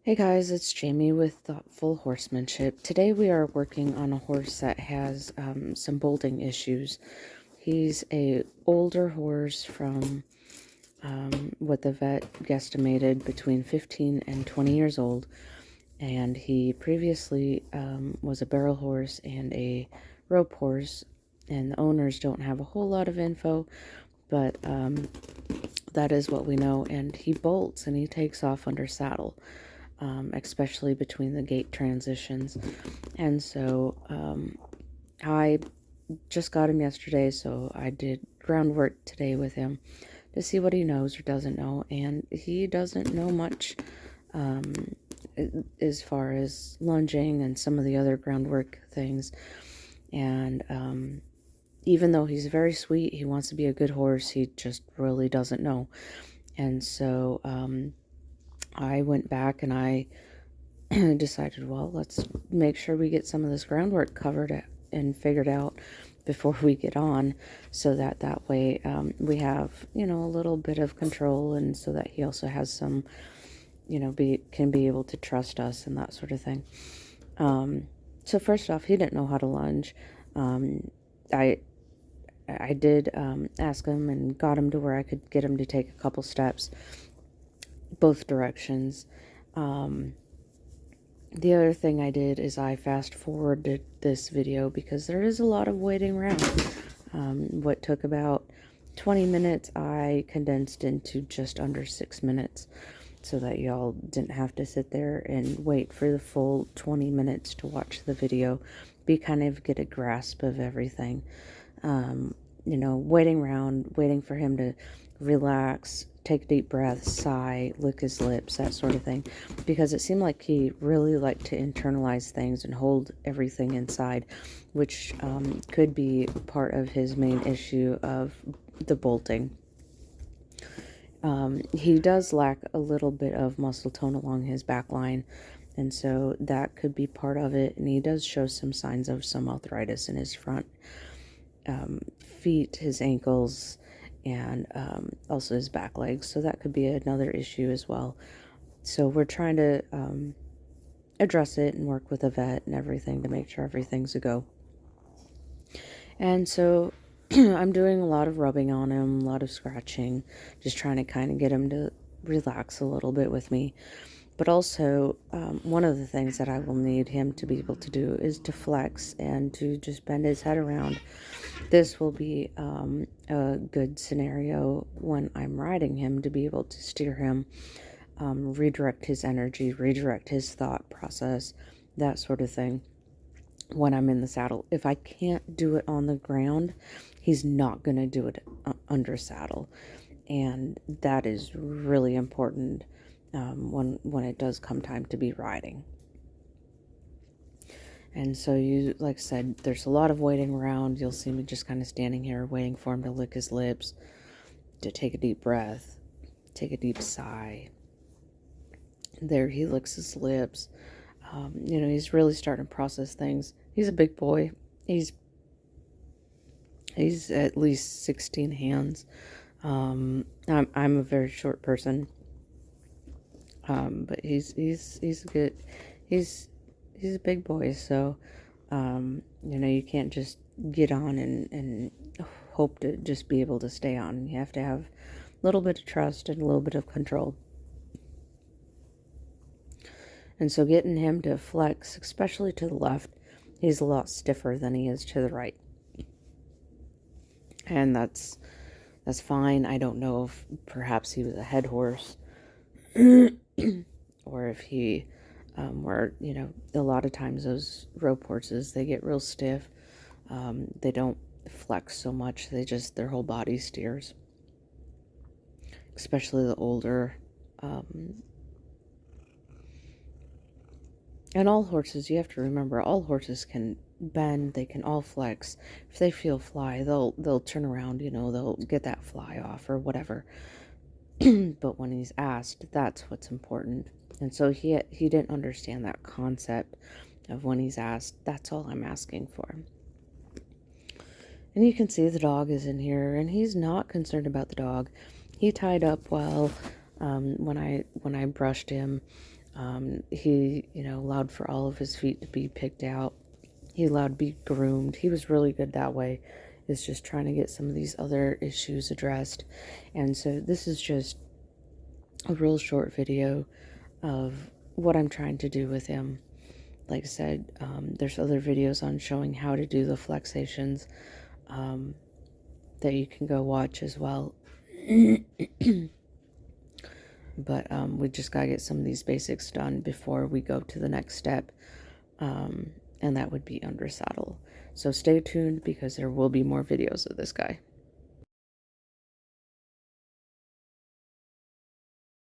Hey guys, it's Jamie with Thoughtful Horsemanship. Today we are working on a horse that has some bolting issues. He's a older horse from what the vet guesstimated between 15 and 20 years old, and he previously was a barrel horse and a rope horse, and the owners don't have a whole lot of info, but that is what we know, and he bolts and he takes off under saddle. Especially between the gait transitions. And so I just got him yesterday, so I did groundwork today with him to see what he knows or doesn't know. And he doesn't know much um, as far as lunging and some of the other groundwork things. And even though he's very sweet, he wants to be a good horse, he just really doesn't know. And so I went back and I decided, well, let's make sure we get some of this groundwork covered and figured out before we get on, so that way we have, a little bit of control, and so that he also has some, can be able to trust us and that sort of thing. So first off, he didn't know how to lunge. I I did ask him and got him to where I could get him to take a couple steps both directions. The other thing I did is I fast forwarded this video because there is a lot of waiting around. What took about 20 minutes, I condensed into just under 6 minutes so that y'all didn't have to sit there and wait for the full 20 minutes to watch the video. Kind of get a grasp of everything. Waiting around, waiting for him to relax, take a deep breath, sigh, lick his lips, that sort of thing. Because it seemed like he really liked to internalize things and hold everything inside, which could be part of his main issue of the bolting. He does lack a little bit of muscle tone along his back line, and so that could be part of it. And he does show some signs of some arthritis in his front feet, his ankles, and also his back legs. So that could be another issue as well. So we're trying to address it and work with a vet and everything to make sure everything's a go. And so I'm doing a lot of rubbing on him, a lot of scratching, just trying to kind of get him to relax a little bit with me. But also, one of the things that I will need him to be able to do is to flex and to just bend his head around. This will be a good scenario when I'm riding him to be able to steer him, redirect his energy, redirect his thought process, that sort of thing when I'm in the saddle. If I can't do it on the ground, he's not going to do it under saddle. And that is really important when it does come time to be riding. And so like I said, there's a lot of waiting around. You'll see me just kind of standing here waiting for him to lick his lips, to take a deep breath, take a deep sigh. There he licks his lips. He's really starting to process things. He's a big boy. He's at least 16 hands. I'm a very short person. But he's good. He's a big boy, so you can't just get on and hope to just be able to stay on. You have to have a little bit of trust and a little bit of control. And so getting him to flex, especially to the left, he's a lot stiffer than he is to the right. And that's fine. I don't know if perhaps he was a head horse or if he were, a lot of times those rope horses, they get real stiff. They don't flex so much. Their whole body steers, especially the older. And all horses, you have to remember, all horses can bend, they can all flex. If they feel fly, they'll turn around, they'll get that fly off or whatever. But when he's asked, that's what's important. And so he didn't understand that concept of when he's asked, that's all I'm asking for. And you can see the dog is in here, and he's not concerned about the dog. He tied up well when I brushed him. He, you know, allowed for all of his feet to be picked out. He allowed to be groomed. He was really good that way. It's just trying to get some of these other issues addressed. And so this is just a real short video of what I'm trying to do with him. Like I said, there's other videos on showing how to do the flexations that you can go watch as well. But we just got to get some of these basics done before we go to the next step. And that would be under saddle. So stay tuned because there will be more videos of this guy.